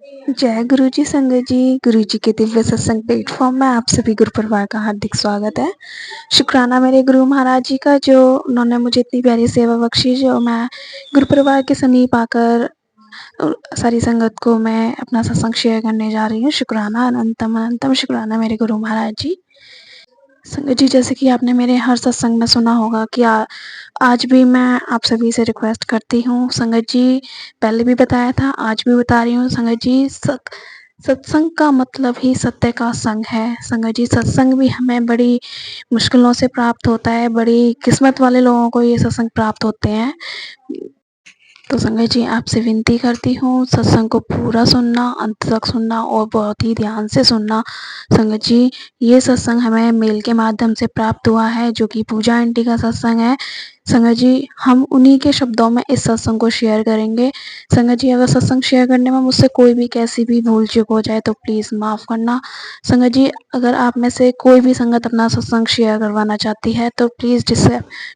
जय गुरु जी, संगत जी। गुरु जी के दिव्य सत्संग प्लेटफॉर्म में आप सभी गुरु परिवार का हार्दिक स्वागत है। शुक्राना मेरे गुरु महाराज जी का, जो उन्होंने मुझे इतनी प्यारी सेवा बख्शी, जो मैं गुरु परिवार के समीप आकर सारी संगत को मैं अपना सत्संग शेयर करने जा रही हूँ। शुक्राना, अनंतम अनंतम शुक्राना मेरे गुरु महाराज जी। संगत जी, जैसे कि आपने मेरे हर सत्संग में सुना होगा कि आज भी मैं आप सभी से रिक्वेस्ट करती हूँ। संगत जी, पहले भी बताया था, आज भी बता रही हूँ। संगत जी, सत्संग का मतलब ही सत्य का संग है। संगत जी, सत्संग भी हमें बड़ी मुश्किलों से प्राप्त होता है। बड़ी किस्मत वाले लोगों को ये सत्संग प्राप्त होते हैं। तो संगत जी, आपसे विनती करती हूँ, सत्संग को पूरा सुनना, अंत तक सुनना और बहुत ही ध्यान से सुनना। संगत जी, ये सत्संग हमें मेल के माध्यम से प्राप्त हुआ है, जो कि पूजा आंटी का सत्संग है। संगत जी, हम उन्हीं के शब्दों में इस सत्संग को शेयर करेंगे। संगत जी, अगर सत्संग शेयर करने में मुझसे कोई भी कैसी भी भूल चूक हो जाए तो प्लीज़ माफ़ करना। संगत जी, अगर आप में से कोई भी संगत अपना सत्संग शेयर करवाना चाहती है तो प्लीज़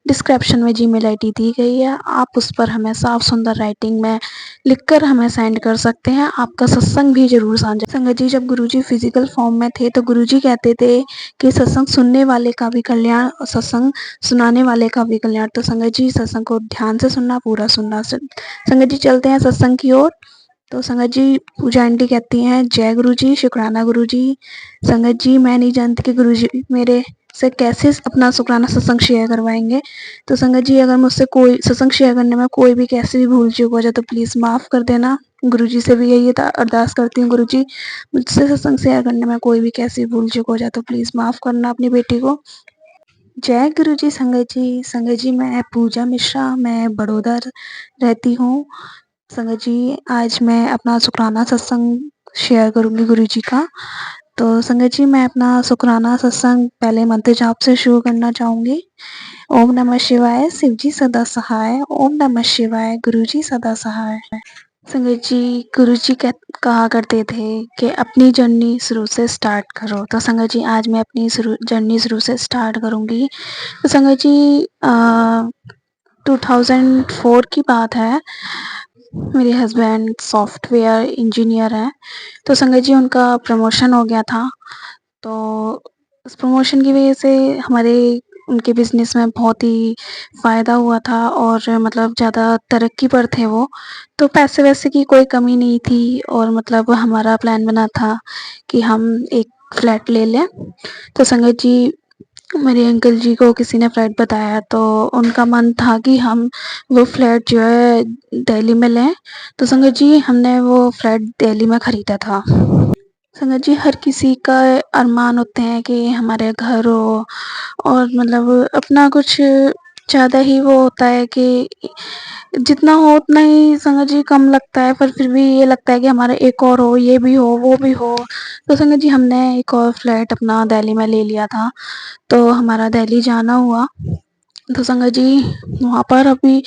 डिस्क्रिप्शन में जीमेल आईडी दी गई है, आप उस पर हमें साफ सुंदर राइटिंग में लिखकर हमें सेंड कर सकते हैं। आपका सत्संग भी जरूर साझा। संगत जी, जब गुरुजी फिजिकल फॉर्म में थे तो गुरुजी कहते थे कि सत्संग सुनने वाले का भी कल्याण और सत्संग सुनाने वाले का भी कल्याण। तो संगत जी, सत्संग को ध्यान से सुनना, पूरा सुनना। संगत जी, चलते हैं सत्संग की ओर। तो संगत जी, पूजा आंटी कहती हैं, जय गुरु जी, शुक्राना गुरु जी। संगत जी, मैं नहीं जानती कि गुरु जी मेरे से कैसे अपना शुक्राना सत्संग शेयर करवाएंगे। तो संगत जी, अगर मुझसे कोई सत्संग शेयर करने में कोई भी कैसे भी भूल चूक हो जाए तो प्लीज़ माफ़ कर देना। गुरु जी से भी यही अरदास करती हूँ, गुरु जी मुझसे सत्संग शेयर करने में कोई भी कैसी भूल चूक हो जाए तो प्लीज़ माफ़ करना अपनी बेटी को। जय गुरु जी। संगत जी, संगत जी, मैं पूजा मिश्रा, मैं बड़ौदा रहती हूँ। संगत जी, आज मैं अपना शुक्राना सत्संग शेयर करूँगी गुरु जी का। तो संगत जी, मैं अपना शुक्राना सत्संग पहले मंत्र जाप से शुरू करना चाहूँगी। ओम नमः शिवाय, शिव जी सदा सहाय। ओम नमः शिवाय, गुरु जी सदा सहाय। संगत जी, गुरु जी कहा करते थे कि अपनी जर्नी शुरू से स्टार्ट करो। तो संगत जी, आज मैं अपनी जर्नी शुरू से स्टार्ट करूँगी। तो संगत जी, 2004 की बात है। मेरे हस्बैंड सॉफ्टवेयर इंजीनियर हैं। तो संगत जी, उनका प्रमोशन हो गया था। तो उस प्रमोशन की वजह से हमारे उनके बिज़नेस में बहुत ही फ़ायदा हुआ था और मतलब ज़्यादा तरक्की पर थे वो। तो पैसे-वैसे की कोई कमी नहीं थी और मतलब हमारा प्लान बना था कि हम एक फ्लैट ले लें। तो संगत जी, मेरे अंकल जी को किसी ने फ्लैट बताया तो उनका मन था कि हम वो फ्लैट जो है दिल्ली में लें। तो संगत जी, हमने वो फ्लैट दिल्ली में ख़रीदा था। संगत जी, हर किसी का अरमान होते हैं कि हमारे घर हो और मतलब अपना कुछ ज़्यादा ही वो होता है कि जितना हो उतना ही संगत जी कम लगता है, पर फिर भी ये लगता है कि हमारा एक और हो, ये भी हो, वो भी हो। तो संगत जी, हमने एक और फ्लैट अपना दिल्ली में ले लिया था। तो हमारा दिल्ली जाना हुआ। तो संगत जी, वहाँ पर अभी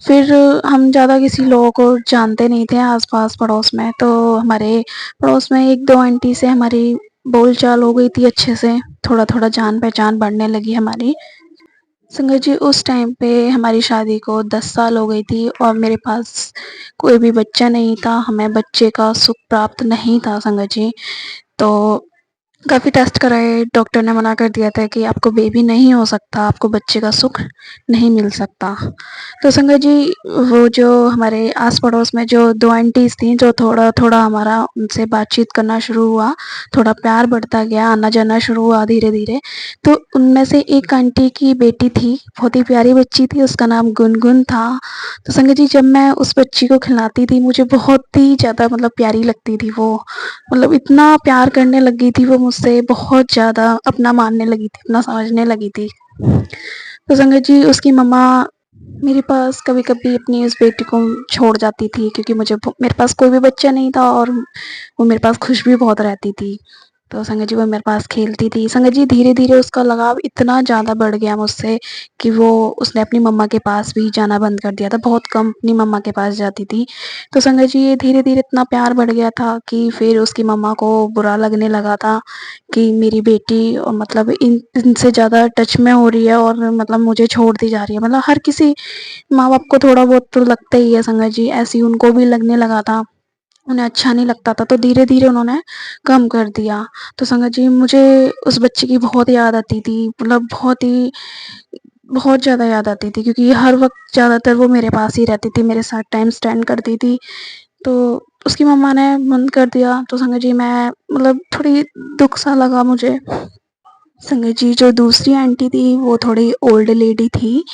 फिर हम ज़्यादा किसी लोगों को जानते नहीं थे आस-पास पड़ोस में। तो हमारे पड़ोस में 1-2 आंटी से हमारी बोलचाल हो गई थी अच्छे से, थोड़ा-थोड़ा जान-पहचान बढ़ने लगी हमारी। संगत जी, उस टाइम पे हमारी शादी को 10 साल हो गई थी और मेरे पास कोई भी बच्चा नहीं था, हमें बच्चे का सुख प्राप्त नहीं था संगत जी। तो काफ़ी टेस्ट कराए, डॉक्टर ने मना कर दिया था कि आपको बेबी नहीं हो सकता, आपको बच्चे का सुख नहीं मिल सकता। तो संगत जी, वो जो हमारे आस-पड़ोस में जो 2 आंटीज़ थीं, जो थोड़ा-थोड़ा हमारा उनसे बातचीत करना शुरू हुआ, थोड़ा प्यार बढ़ता गया, आना-जाना शुरू हुआ धीरे-धीरे। तो उनमें से एक आंटी की बेटी थी, बहुत ही प्यारी बच्ची थी, उसका नाम गुनगुन था। तो संगत जी, जब मैं उस बच्ची को खिलाती थी, मुझे बहुत ही ज़्यादा मतलब प्यारी लगती थी वो। मतलब इतना प्यार करने लगी थी वो मुझसे, बहुत ज़्यादा अपना मानने लगी थी, अपना समझने लगी थी। तो संगत जी, उसकी मम्मा मेरे पास कभी-कभी अपनी उस बेटी को छोड़ जाती थी क्योंकि मेरे पास कोई भी बच्चा नहीं था और वो मेरे पास खुश भी बहुत रहती थी। तो संगत जी, वो मेरे पास खेलती थी। संगत जी, धीरे-धीरे उसका लगाव इतना ज़्यादा बढ़ गया मुझसे कि उसने अपनी मम्मा के पास भी जाना बंद कर दिया था, बहुत कम अपनी मम्मा के पास जाती थी। तो संगत जी, ये धीरे-धीरे इतना प्यार बढ़ गया था कि फिर उसकी मम्मा को बुरा लगने लगा था कि मेरी बेटी मतलब इनसे ज़्यादा टच में हो रही है और मतलब मुझे छोड़ती जा रही है। मतलब हर किसी माँ-बाप को थोड़ा बहुत तो लगता ही है संगत जी, ऐसे ही उनको भी लगने लगा था। उन्हें अच्छा नहीं लगता था, तो धीरे-धीरे उन्होंने कम कर दिया। तो संगत जी मुझे उस बच्चे की बहुत याद आती थी, मतलब बहुत ज़्यादा याद आती थी, क्योंकि हर वक़्त ज़्यादातर वो मेरे पास ही रहती थी, मेरे साथ टाइम स्पेंड करती थी। तो उसकी मम्मा ने बंद कर दिया, तो संगत जी मैं मतलब थोड़ी दुःख सा लगा मुझे। संगत जी जो दूसरी आंटी थी वो थोड़ी ओल्ड लेडी थी,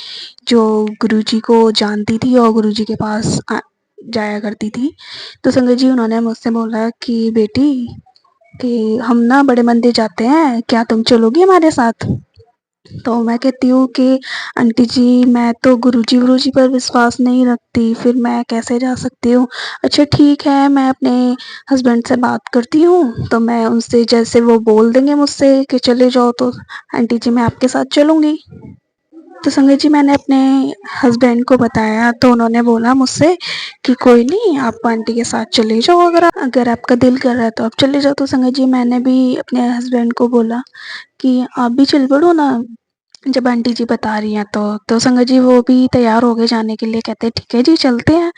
जो गुरुजी को जानती थी और गुरुजी के पास जाया करती थी। तो संगत जी उन्होंने मुझसे बोला कि बेटी, कि हम ना बड़े मंदिर जाते हैं, क्या तुम चलोगी हमारे साथ? तो मैं कहती हूँ कि आंटी जी मैं तो गुरुजी पर विश्वास नहीं रखती, फिर मैं कैसे जा सकती हूँ? अच्छा ठीक है, मैं अपने हस्बैंड से बात करती हूँ, तो मैं उनसे जैसे वो बोल देंगे मुझसे कि चले जाओ, तो आंटी जी मैं आपके साथ चलूँगी। तो संगत जी मैंने अपने हस्बैंड को बताया, तो उन्होंने बोला मुझसे कि कोई नहीं, आप आंटी के साथ चले जाओ, अगर आपका दिल कर रहा है तो आप चले जाओ। तो संगत जी मैंने भी अपने हस्बैंड को बोला कि आप भी चल पड़ो ना, जब आंटी जी बता रही हैं तो संगत जी वो भी तैयार हो गए जाने के लिए, कहते ठीक है जी चलते हैं।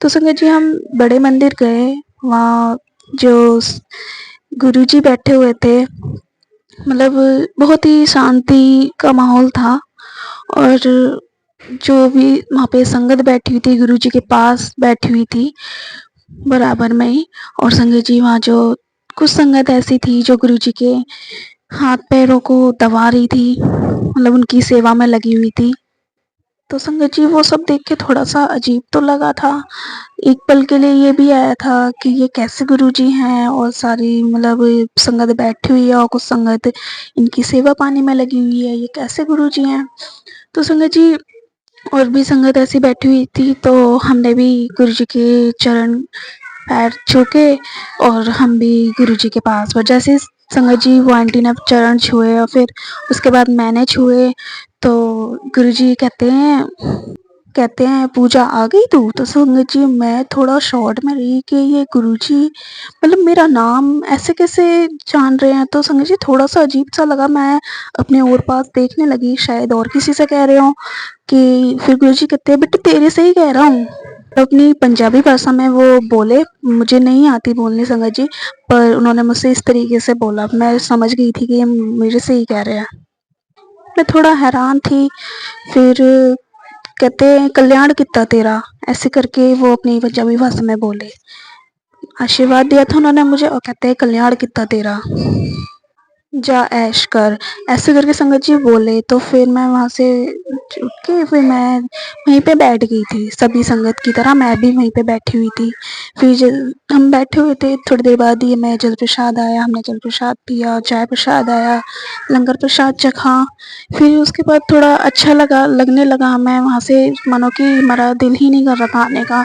तो संगत जी हम बड़े मंदिर गए, वहाँ जो गुरुजी बैठे हुए थे, मतलब बहुत ही शांति का माहौल था, और जो भी वहाँ पे संगत बैठी हुई थी गुरुजी के पास बैठी हुई थी बराबर में ही। और संगत जी वहाँ जो कुछ संगत ऐसी थी जो गुरुजी के हाथ पैरों को दबा रही थी, मतलब उनकी सेवा में लगी हुई थी। तो संगत जी वो सब देख के थोड़ा-सा अजीब तो लगा था। एक पल के लिए ये भी आया था कि ये कैसे गुरुजी हैं, और सारी मतलब संगत बैठी हुई है और कुछ संगत इनकी सेवा पानी में लगी हुई है, ये कैसे गुरुजी हैं? तो संगत जी और भी संगत ऐसी बैठी हुई थी, तो हमने भी गुरुजी के चरण पैर छू के, और हम भी गुरुजी के पास, और जैसे संगत जी वो आंटी ने चरण छुए और फिर उसके बाद मैंने छुए, तो गुरुजी कहते हैं पूजा आ गई तू? तो संगत जी मैं थोड़ा शॉर्ट में रही कि ये गुरुजी मतलब मेरा नाम ऐसे कैसे जान रहे हैं? तो संगत जी थोड़ा सा अजीब सा लगा, मैं अपने और पास देखने लगी, शायद और किसी से कह रहे हो, कि फिर गुरुजी कहते हैं बेटे तेरे से ही कह रहा हूँ। अपनी पंजाबी भाषा में वो बोले, मुझे नहीं आती बोलनी संगत जी, पर उन्होंने मुझसे इस तरीके से बोला, मैं समझ गई थी कि ये मेरे से ही कह रहे हैं। मैं थोड़ा हैरान थी, फिर कहते हैं कल्याण कितना तेरा, ऐसे करके वो अपनी पंजाबी भाषा में बोले, आशीर्वाद दिया था उन्होंने मुझे, और कहते हैं कल्याण कितना तेरा, जा ऐश कर, ऐसे करके संगत जी बोले। तो फिर मैं वहाँ से उठ के फिर मैं वहीं पे बैठ गई थी, सभी संगत की तरह मैं भी वहीं पे बैठी हुई थी। फिर हम बैठे हुए थे, थोड़ी देर बाद ही मैं जल प्रसाद आया, हमने जल प्रसाद पिया, चाय प्रसाद आया, लंगर प्रसाद चखा। फिर उसके बाद थोड़ा अच्छा लगने लगा, मैं वहाँ से मानो कि हमारा दिल ही नहीं कर रहा था आने का,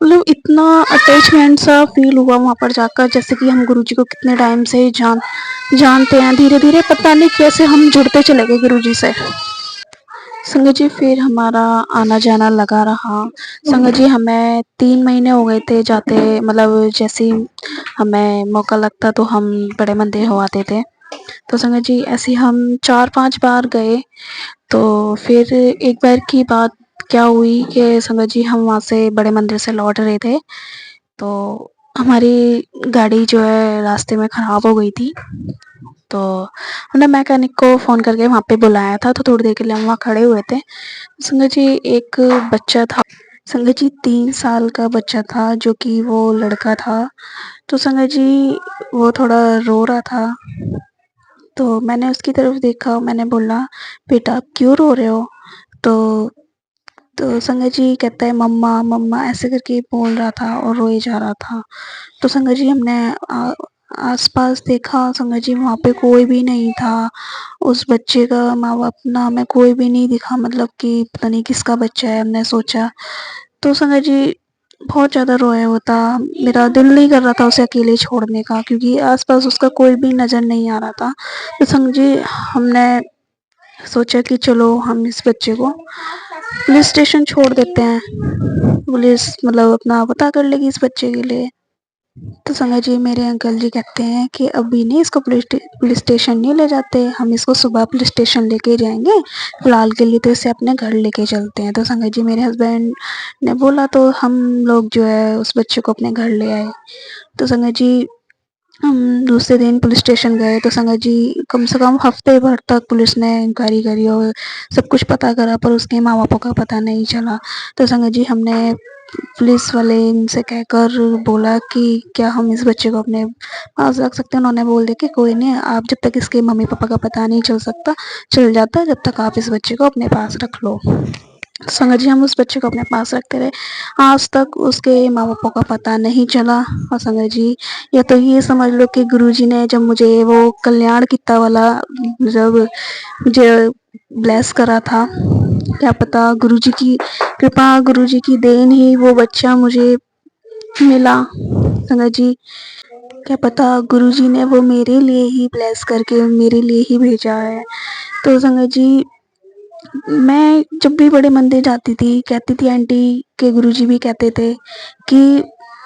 मतलब इतना अटैचमेंट सा फील हुआ वहाँ पर जाकर, जैसे कि हम गुरुजी को कितने टाइम से जानते हैं, धीरे-धीरे पता नहीं कैसे हम जुड़ते चले गए गुरुजी से। संगत जी फिर हमारा आना-जाना लगा रहा। संगत जी हमें 3 महीने हो गए थे जाते, मतलब जैसे ही हमें मौका लगता तो हम बड़े मंदिर हो आते थे। तो संगत जी ऐसे ही हम 4-5 बार गए। तो फिर एक बार की बात क्या हुई कि संगत जी हम वहाँ से बड़े मंदिर से लौट रहे थे, तो हमारी गाड़ी जो है रास्ते में ख़राब हो गई थी। तो हमने मैकेनिक को फ़ोन करके वहाँ पे बुलाया था, तो थोड़ी देर के लिए हम वहाँ खड़े हुए थे। संगत जी एक बच्चा था, संगत जी 3 साल का बच्चा था, जो कि वो लड़का था। तो संगत जी वो थोड़ा रो रहा था, तो मैंने उसकी तरफ देखा, मैंने बोला बेटा आप क्यों रो रहे हो? तो संगत जी कहता है मम्मा मम्मा ऐसे करके बोल रहा था और रोए जा रहा था। तो संगत जी हमने आस-पास देखा, संगत जी वहाँ पे कोई भी नहीं था। उस बच्चे का माँ-बाप ना हमें कोई भी नहीं दिखा, मतलब कि पता नहीं किसका बच्चा है, हमने सोचा। तो संगत जी बहुत ज़्यादा रोया हुआ था। मेरा दिल नहीं कर रहा था उसे अकेले छोड़ने का, क्योंकि आस-पास उसका कोई भी नज़र नहीं आ रहा था। तो संगत जी हमने सोचा कि चलो हम इस बच्चे को पुलिस स्टेशन छोड़ देते हैं। पुलिस मतलब अपना पता कर लेगी इस बच्चे के लिए। तो संगत जी मेरे अंकल जी कहते हैं कि अभी नहीं इसको पुलिस स्टेशन नहीं ले जाते, हम इसको सुबह पुलिस स्टेशन लेके जाएंगे, फिलहाल के लिए तो इसे अपने घर लेके चलते हैं। तो संगत जी मेरे हस्बैंड ने बोला तो हम लोग जो है उस बच्चे को अपने घर ले आए। तो संगत जी हम दूसरे दिन पुलिस स्टेशन गए तो संगत जी कम से कम हफ्ते भर तक पुलिस ने इंक्वायरी करी और सब कुछ पता करा, पर उसके माँ बापों का पता नहीं चला। तो संगत जी हमने पुलिस वाले इनसे कहकर बोला कि क्या हम इस बच्चे को अपने पास रख सकते हैं। उन्होंने बोल दिया कि कोई नहीं, आप जब तक इसके मम्मी पापा का पता नहीं चल जाता, जब तक आप इस बच्चे को अपने पास रख लो। संगत जी हम उस बच्चे को अपने पास रखते रहे, आज तक उसके माँ बापों का पता नहीं चला। और संगत जी या तो ये समझ लो कि गुरुजी ने जब मुझे वो कल्याण कित्ता वाला जब मुझे ब्लेस करा था, क्या पता गुरुजी की कृपा, गुरुजी की देन ही वो बच्चा मुझे मिला। संगत जी क्या पता गुरुजी ने वो मेरे लिए ही ब्लेस करके मेरे लिए ही भेजा है। तो संगत जी मैं जब भी बड़े मंदिर जाती थी, कहती थी आंटी के गुरुजी भी कहते थे कि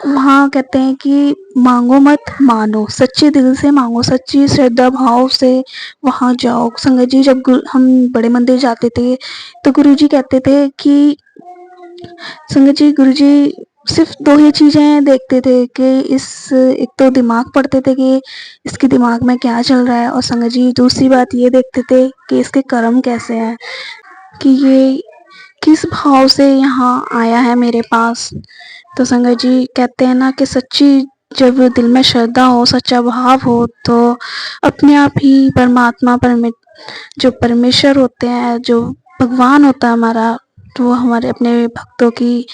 वहाँ कहते हैं कि मांगो मत मानो, सच्चे दिल से मांगो, सच्ची श्रद्धा भाव से वहाँ जाओ। संगत जी जब हम बड़े मंदिर जाते थे तो गुरुजी कहते थे कि संगत जी गुरुजी सिर्फ दो ही चीज़ें देखते थे कि एक तो दिमाग पढ़ते थे कि इसके दिमाग में क्या चल रहा है, और संगत जी दूसरी बात ये देखते थे कि इसके कर्म कैसे हैं, कि ये किस भाव से यहाँ आया है मेरे पास। तो संगत जी कहते हैं ना कि सच्ची जब दिल में श्रद्धा हो, सच्चा भाव हो, तो अपने आप ही परमात्मा जो परमेश्वर होते हैं, जो भगवान होता है हमारा, तो वो हमारे अपने भक्तों की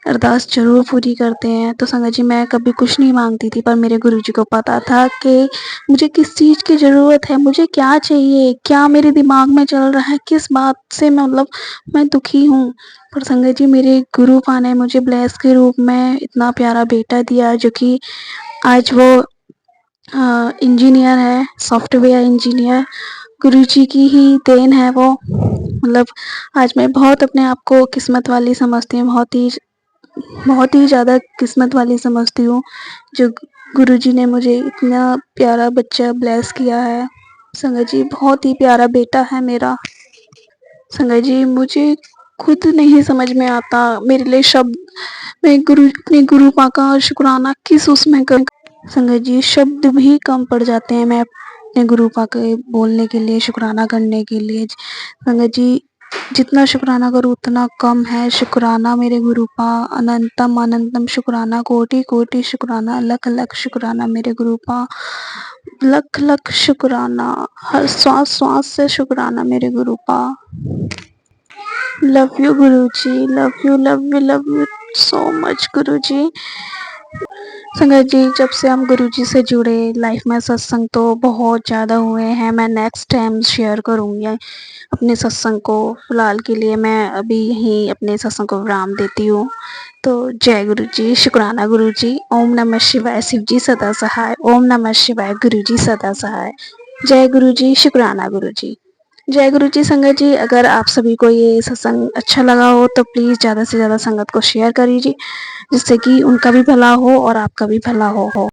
अरदास ज़रूर पूरी करते हैं। तो संगत जी मैं कभी कुछ नहीं मांगती थी, पर मेरे गुरुजी को पता था कि मुझे किस चीज़ की ज़रूरत है, मुझे क्या चाहिए, क्या मेरे दिमाग में चल रहा है, किस बात से मतलब मैं दुखी हूँ। पर संगत जी मेरे गुरु पा ने मुझे ब्लेस के रूप में इतना प्यारा बेटा दिया, जो कि आज वो इंजीनियर है, सॉफ्टवेयर इंजीनियर। गुरुजी की ही देन है वो। मतलब आज मैं बहुत अपने आप को किस्मत वाली समझती हूँ, बहुत ही ज़्यादा किस्मत वाली समझती हूँ जो गुरुजी ने मुझे इतना प्यारा बच्चा ब्लेस किया है। संगत जी बहुत ही प्यारा बेटा है मेरा। संगत जी मुझे खुद नहीं समझ में आता मेरे लिए शब्द, मैं अपने गुरु पा का शुक्राना किस उसमें करूँ। संगत जी शब्द भी कम पड़ जाते हैं मैं अपने गुरु पा के बोलने के लिए, शुक्राना करने के लिए। संगत जी जितना शुक्राना करूँ उतना कम है। शुक्राना मेरे गुरु पा, अनंतम अनंतम शुक्राना, कोटि कोटि शुक्राना, लख लख शुक्राना मेरे गुरु पा, लख लख शुक्राना, हर श्वास श्वास से शुक्राना मेरे गुरु पा। Love you guruji, love you so much guruji. संगत जी जब से हम गुरुजी से जुड़े लाइफ में सत्संग तो बहुत ज़्यादा हुए हैं। मैं नेक्स्ट टाइम शेयर करूँगी अपने सत्संग को। फ़िलहाल के लिए मैं अभी यहीं अपने सत्संग को विराम देती हूँ। तो जय गुरुजी, शुक्राना गुरुजी। ओम नमः शिवाय, शिव जी सदा सहाय। ओम नमः शिवाय, गुरुजी सदा सहाय। जय गुरुजी, शुक्राना गुरुजी। जय गुरुजी। संगत जी अगर आप सभी को ये सत्संग अच्छा लगा हो तो प्लीज़ ज़्यादा से ज़्यादा संगत को शेयर करिए, जिससे कि उनका भी भला हो और आपका भी भला हो।